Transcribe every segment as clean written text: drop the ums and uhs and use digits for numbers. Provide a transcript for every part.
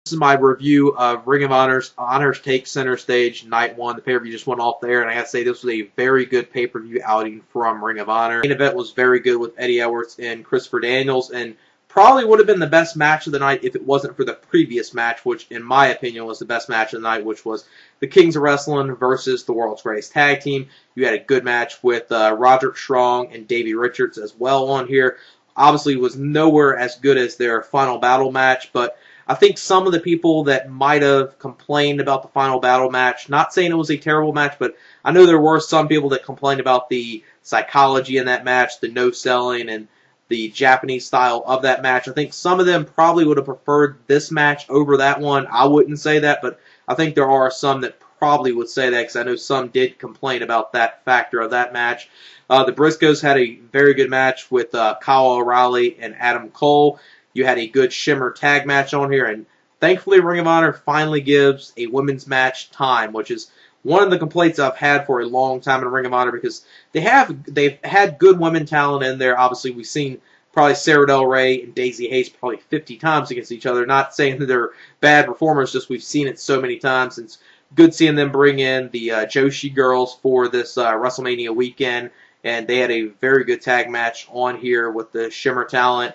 This is my review of Ring of Honor's Take Center Stage Night 1. The pay-per-view just went off there, and I gotta say this was a very good pay-per-view outing from Ring of Honor. The main event was very good with Eddie Edwards and Christopher Daniels, and probably would have been the best match of the night if it wasn't for the previous match, which in my opinion was the best match of the night, which was the Kings of Wrestling versus the World's Greatest Tag Team. You had a good match with Roderick Strong and Davey Richards as well on here. Obviously, was nowhere as good as their Final Battle match, but I think some of the people that might have complained about the Final Battle match, not saying it was a terrible match, but I know there were some people that complained about the psychology in that match, the no-selling, and the Japanese style of that match. I think some of them probably would have preferred this match over that one. I wouldn't say that, but I think there are some that probably would say that, because I know some did complain about that factor of that match. The Briscoes had a very good match with Kyle O'Reilly and Adam Cole. You had a good Shimmer tag match on here, and thankfully Ring of Honor finally gives a women's match time, which is one of the complaints I've had for a long time in Ring of Honor, because they've had good women talent in there. Obviously, we've seen probably Sara Del Rey and Daisy Hayes probably 50 times against each other. Not saying that they're bad performers, just we've seen it so many times. It's good seeing them bring in the Joshi girls for this WrestleMania weekend, and they had a very good tag match on here with the Shimmer talent.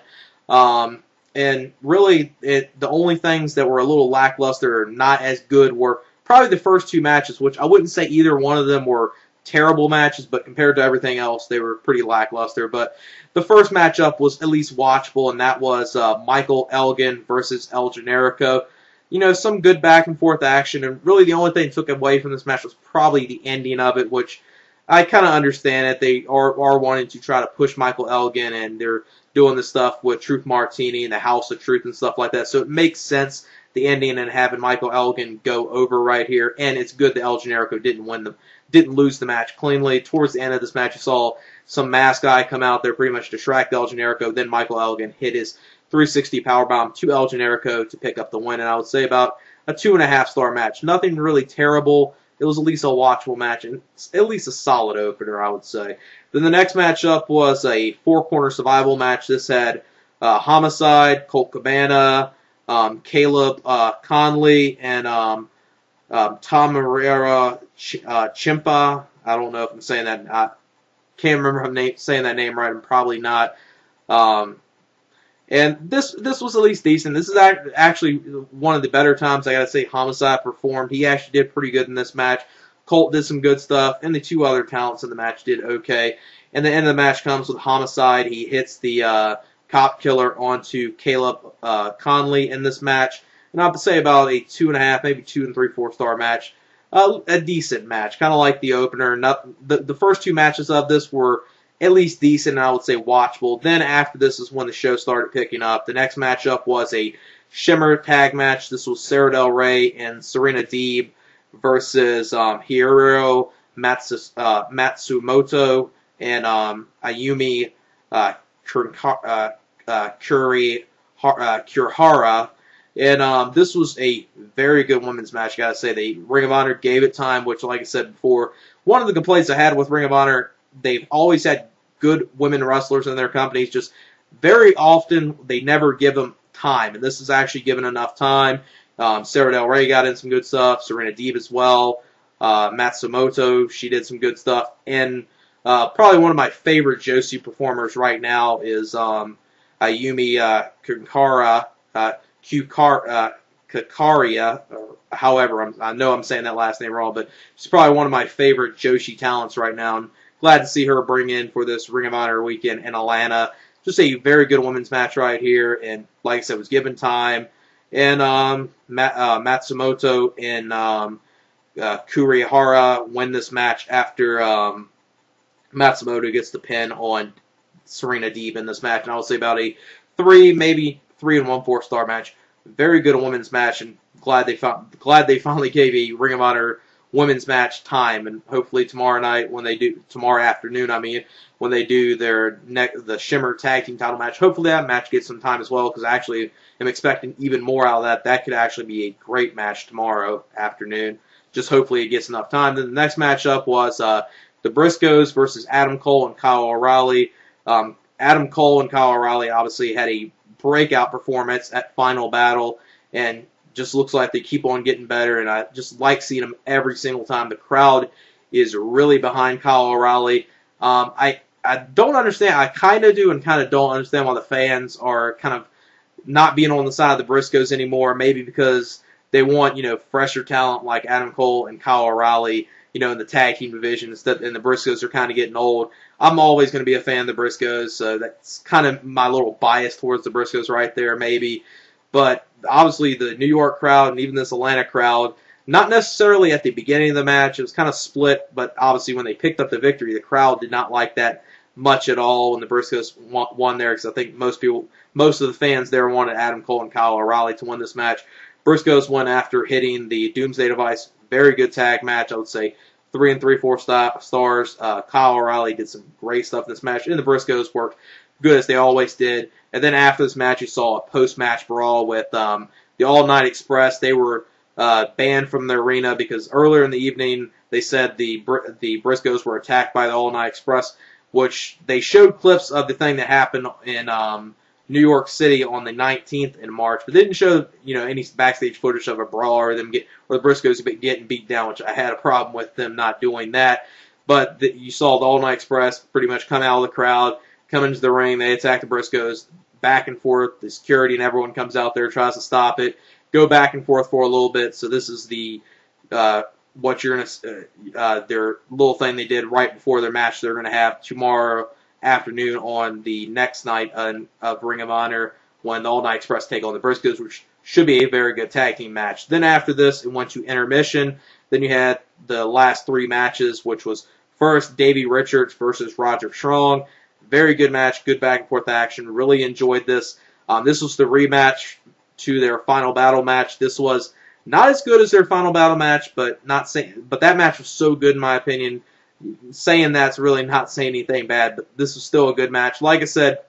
And really, the only things that were a little lackluster or not as good were probably the first two matches, which I wouldn't say either one of them were terrible matches, but compared to everything else, they were pretty lackluster. But the first matchup was at least watchable, and that was Michael Elgin versus El Generico. You know, some good back and forth action, and really the only thing that took away from this match was probably the ending of it, which I kind of understand that they are wanting to try to push Michael Elgin, and they're doing this stuff with Truth Martini and the House of Truth and stuff like that. So it makes sense, the ending, and having Michael Elgin go over right here. And it's good that El Generico didn't lose the match cleanly. Towards the end of this match, you saw some masked guy come out there, pretty much distract El Generico. Then Michael Elgin hit his 360 powerbomb to El Generico to pick up the win. And I would say about a 2.5-star match. Nothing really terrible. It was at least a watchable match, and at least a solid opener, I would say. Then the next matchup was a four-corner survival match. This had Homicide, Colt Cabana, Caleb Konley, and Ciampa. I don't know if I'm saying that. I can't remember if I'm saying that name right. I'm probably not. And this was at least decent. This is actually one of the better times, I gotta say, Homicide performed. He actually did pretty good in this match. Colt did some good stuff, and the two other talents in the match did okay. And the end of the match comes with Homicide. He hits the cop killer onto Caleb Konley in this match. And I would say about a 2.5, maybe 2 3/4 star match. A decent match, kind of like the opener. The first two matches of this were at least decent, and I would say watchable. Then after this is when the show started picking up. The next matchup was a Shimmer tag match. This was Sara Del Rey and Serena Deeb versus Hiroyo, Matsumoto, and Ayumi Kurihara. And this was a very good women's match, I gotta say. The Ring of Honor gave it time, which, like I said before, one of the complaints I had with Ring of Honor, they've always had good women wrestlers in their companies, just very often they never give them time, and this is actually given enough time. Sara Del Rey got in some good stuff, Serena Deeb as well, Matsumoto, she did some good stuff, and probably one of my favorite Joshi performers right now is Ayumi Kakaria, or however, I know I'm saying that last name wrong, but she's probably one of my favorite Joshi talents right now, and glad to see her bring in for this Ring of Honor weekend in Atlanta. Just a very good women's match right here, and like I said, was given time. And Matsumoto and Kurihara win this match after Matsumoto gets the pin on Serena Deeb in this match, and I would say about a 3, maybe 3 1/4 star match. Very good women's match, and glad they finally gave a Ring of Honor women's match time, and hopefully tomorrow afternoon, when they do the Shimmer tag team title match, hopefully that match gets some time as well, because I actually am expecting even more out of that. That could actually be a great match tomorrow afternoon. Just hopefully it gets enough time. Then the next matchup was the Briscoes versus Adam Cole and Kyle O'Reilly. Adam Cole and Kyle O'Reilly obviously had a breakout performance at Final Battle, and just looks like they keep on getting better, and I just like seeing them every single time. The crowd is really behind Kyle O'Reilly. I don't understand. I kind of do and kind of don't understand why the fans are kind of not being on the side of the Briscoes anymore. Maybe because they want, fresher talent like Adam Cole and Kyle O'Reilly, in the tag team division, and the Briscoes are kind of getting old. I'm always going to be a fan of the Briscoes, so that's kind of my little bias towards the Briscoes right there, maybe. But obviously the New York crowd and even this Atlanta crowd, not necessarily at the beginning of the match, it was kind of split, but obviously when they picked up the victory, the crowd did not like that much at all when the Briscoes won there, because I think most of the fans there wanted Adam Cole and Kyle O'Reilly to win this match. Briscoes won after hitting the Doomsday Device. Very good tag match, I would say 3 3/4 stars. Kyle O'Reilly did some great stuff in this match, and the Briscoes worked good as they always did. And then after this match, you saw a post-match brawl with the All Night Express. They were banned from the arena because earlier in the evening they said the Briscoes were attacked by the All Night Express, which they showed clips of the thing that happened in New York City on the 19th in March, but didn't show any backstage footage of a brawl or the Briscoes getting beat down, which I had a problem with them not doing that. But you saw the All Night Express pretty much come out of the crowd, come into the ring. They attack the Briscoes back and forth. The security and everyone comes out there, tries to stop it, go back and forth for a little bit. So this is the what you're gonna their little thing they did right before their match they're gonna have tomorrow afternoon on the next night of Ring of Honor when the All Night Express take on the Briscoes, which should be a very good tag team match. Then after this, it went to intermission. Then you had the last 3 matches, which was first Davey Richards versus Roderick Strong. Very good match, good back and forth action. Really enjoyed this. This was the rematch to their Final Battle match. This was not as good as their Final Battle match, but that match was so good in my opinion. Saying that's really not saying anything bad, but this was still a good match. Like I said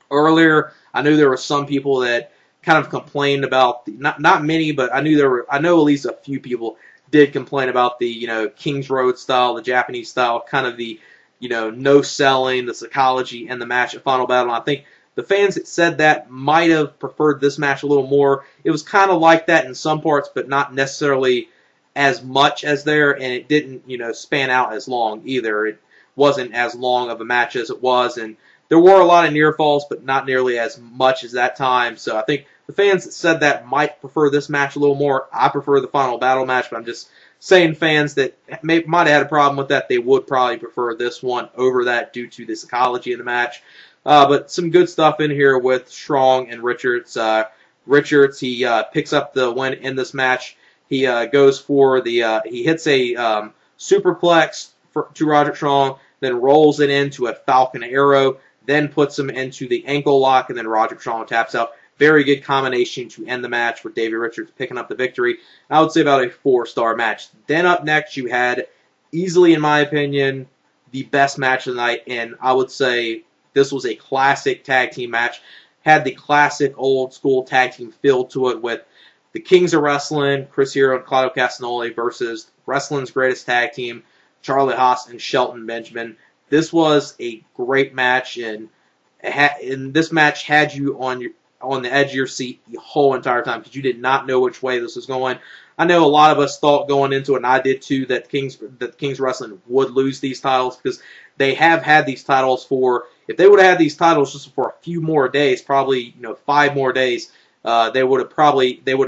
earlier, I knew there were some people that kind of complained about not many, but I know at least a few people did complain about the King's Road style, the Japanese style, kind of the no selling, the psychology, and the match at Final Battle. And I think the fans that said that might have preferred this match a little more. It was kind of like that in some parts, but not necessarily as much as there, and it didn't, span out as long either. It wasn't as long of a match as it was, and there were a lot of near falls, but not nearly as much as that time. So I think the fans that said that might prefer this match a little more. I prefer the Final Battle match, but I'm just saying fans that might have had a problem with that, they would probably prefer this one over that due to the psychology of the match. But some good stuff in here with Strong and Richards. Richards, he picks up the win in this match. He goes for he hits a superplex to Roderick Strong, then rolls it into a Falcon Arrow, then puts him into the ankle lock, and then Roderick Strong taps out. Very good combination to end the match with Davey Richards picking up the victory. I would say about a 4-star match. Then up next you had, easily in my opinion, the best match of the night, and I would say this was a classic tag team match. Had the classic old school tag team feel to it with the Kings of Wrestling, Chris Hero and Claudio Castagnoli versus wrestling's greatest tag team, Charlie Haas and Shelton Benjamin. This was a great match, and this match had you on the edge of your seat the whole entire time because you did not know which way this was going. I know a lot of us thought going into it, and I did too, that Kings Wrestling would lose these titles because they have had these titles for, if they would have had these titles just for a few more days, probably 5 more days, they would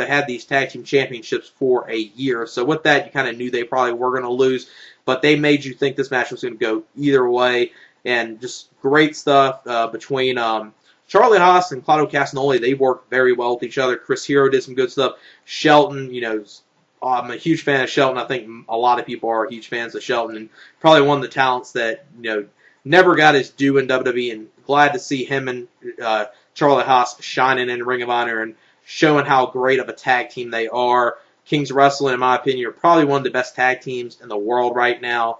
have had these tag team championships for a year. So with that, you kind of knew they probably were going to lose, but they made you think this match was going to go either way, and just great stuff between Charlie Haas and Claudio Castagnoli. They worked very well with each other. Chris Hero did some good stuff. Shelton, I'm a huge fan of Shelton. I think a lot of people are huge fans of Shelton, and probably one of the talents that never got his due in WWE, and glad to see him and Charlie Haas shining in Ring of Honor and showing how great of a tag team they are. Kings Wrestling, in my opinion, are probably one of the best tag teams in the world right now.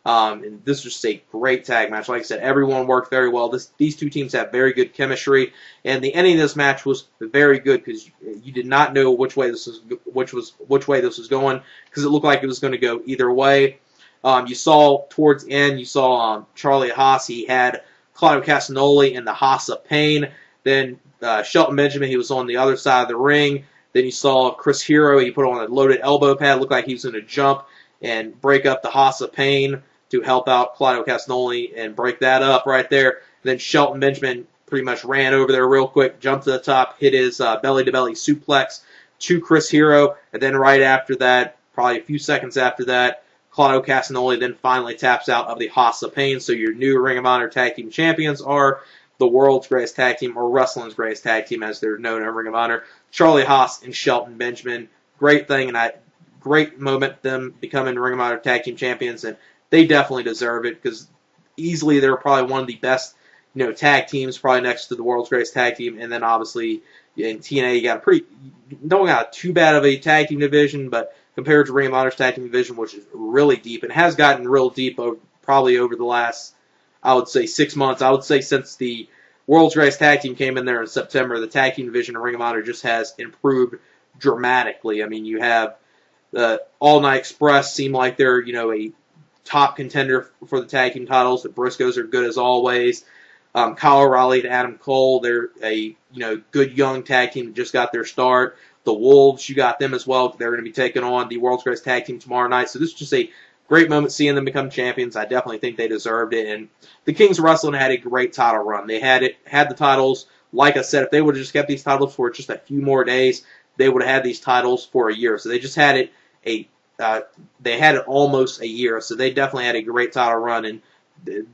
And this was just a great tag match. Like I said, everyone worked very well. These two teams have very good chemistry, and the ending of this match was very good because you did not know which way this was going because it looked like it was going to go either way. You saw towards the end, Charlie Haas. He had Claudio Castagnoli in the Haas of Pain. Then Shelton Benjamin, he was on the other side of the ring. Then you saw Chris Hero, he put on a loaded elbow pad, looked like he was going to jump and break up the Haas of Pain to help out Claudio Castagnoli and break that up right there. And then Shelton Benjamin pretty much ran over there real quick, jumped to the top, hit his belly-to-belly suplex to Chris Hero, and then right after that, probably a few seconds after that, Claudio Castagnoli then finally taps out of the Haas of Pain. So your new Ring of Honor Tag Team Champions are the World's Greatest Tag Team, or Wrestling's Greatest Tag Team as they're known in Ring of Honor, Charlie Haas and Shelton Benjamin. Great thing, and great moment them becoming Ring of Honor Tag Team Champions, and they definitely deserve it because easily they're probably one of the best, tag teams, probably next to the World's Greatest Tag Team, and then obviously in TNA you got don't got too bad of a tag team division, but compared to Ring of Honor's tag team division, which is really deep and has gotten real deep probably over the last, I would say, 6 months. I would say since the World's Greatest Tag Team came in there in September, the tag team division of Ring of Honor just has improved dramatically. I mean, you have the All Night Express seem like they're, a top contender for the tag team titles. The Briscoes are good as always. Kyle O'Reilly and Adam Cole, they're a good young tag team that just got their start. The Wolves, you got them as well. They're going to be taking on the World's Greatest Tag Team tomorrow night. So this is just a great moment seeing them become champions. I definitely think they deserved it. And the Kings of Wrestling had a great title run. They had the titles. Like I said, if they would have just kept these titles for just a few more days, they would have had these titles for a year. So they just had it they had it almost a year. So they definitely had a great title run, and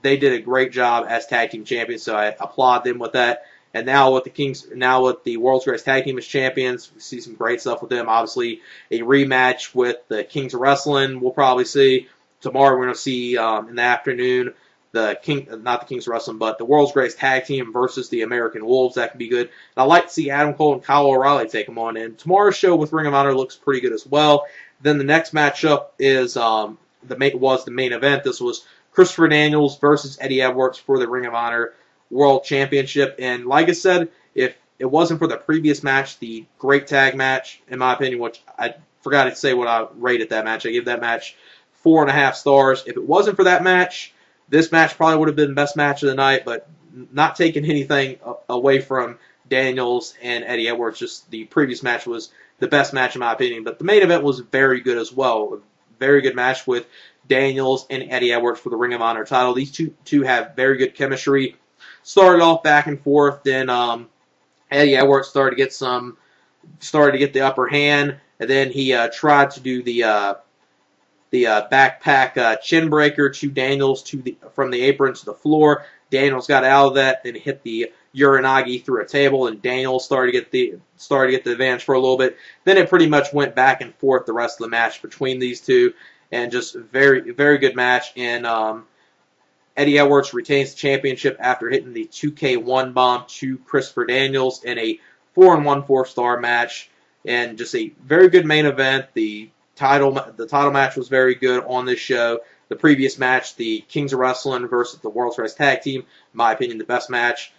they did a great job as tag team champions. So I applaud them with that. And now with the World's Greatest Tag Team as champions, we see some great stuff with them. Obviously, a rematch with the Kings of Wrestling we'll probably see. Tomorrow we're going to see in the afternoon not the Kings of Wrestling, but the World's Greatest Tag Team versus the American Wolves. That could be good. And I'd like to see Adam Cole and Kyle O'Reilly take them on. And tomorrow's show with Ring of Honor looks pretty good as well. Then the next matchup is the main event. This was Christopher Daniels versus Eddie Edwards for the Ring of Honor World Championship. And like I said, if it wasn't for the previous match, the Great Tag Match, in my opinion, which I forgot to say what I rated that match. I gave that match 4.5 stars. If it wasn't for that match, this match probably would have been the best match of the night, but not taking anything away from Daniels and Eddie Edwards. Just the previous match was the best match in my opinion. But the main event was very good as well. A very good match with Daniels and Eddie Edwards for the Ring of Honor title. These two have very good chemistry. Started off back and forth, then Eddie Edwards started to get the upper hand, and then he tried to do the backpack chin breaker to Daniels from the apron to the floor. Daniels got out of that, then hit the Uranagi through a table, and Daniels started to get the advantage for a little bit. Then it pretty much went back and forth the rest of the match between these two, and just very, very good match. And Eddie Edwards retains the championship after hitting the 2K1 bomb to Christopher Daniels in a 4 1/4-star match, and just a very good main event. The title match was very good on this show. The previous match, the Kings of Wrestling versus the World's Greatest Tag Team, in my opinion, the best match.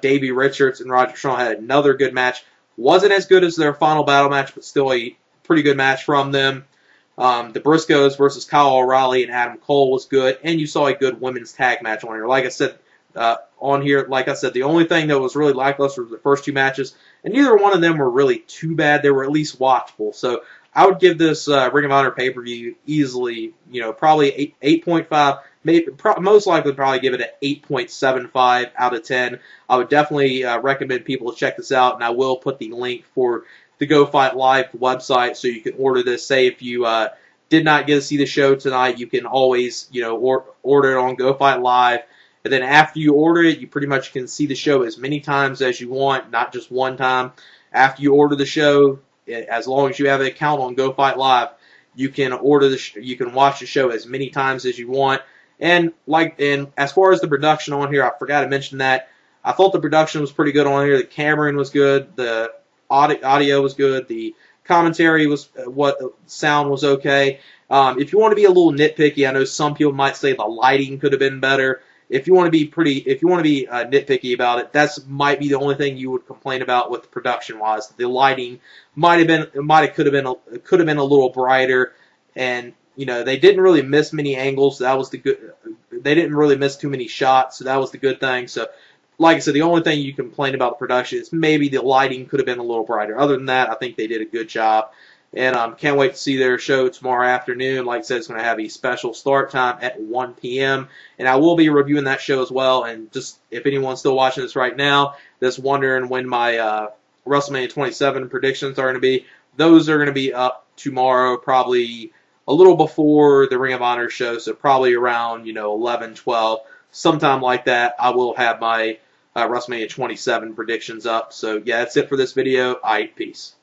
Davey Richards and Roderick had another good match. Wasn't as good as their final battle match, but still a pretty good match from them. The Briscoes versus Kyle O'Reilly and Adam Cole was good, and you saw a good women's tag match on here. Like I said, the only thing that was really lackluster was the first two matches, and neither one of them were really too bad. They were at least watchable. So I would give this Ring of Honor pay-per-view easily, probably 8.5. Most likely probably give it an 8.75 out of 10. I would definitely recommend people to check this out, and I will put the link for the Go Fight Live website so you can order this. Say if you did not get to see the show tonight, you can always order it on Go Fight Live. And then after you order it, you pretty much can see the show as many times as you want, not just one time. After you order the show, as long as you have an account on Go Fight Live, you can you can watch the show as many times as you want. And as far as the production on here, I forgot to mention that I thought the production was pretty good on here. The cameraing was good, the audio was good, the commentary sound was okay. If you want to be a little nitpicky, I know some people might say the lighting could have been better. If you want to be nitpicky about it, that's might be the only thing you would complain about with production wise. The lighting could have been a little brighter, and they didn't really miss many angles. So that was the good. They didn't really miss too many shots, so that was the good thing. So like I said, the only thing you complain about the production is maybe the lighting could have been a little brighter. Other than that, I think they did a good job. And can't wait to see their show tomorrow afternoon. Like I said, it's going to have a special start time at 1 p.m. And I will be reviewing that show as well. And just if anyone's still watching this right now that's wondering when my WrestleMania 27 predictions are going to be, those are going to be up tomorrow, probably a little before the Ring of Honor show. So probably around 11, 12, sometime like that. I will have my WrestleMania 27 predictions up. So yeah, that's it for this video. Peace.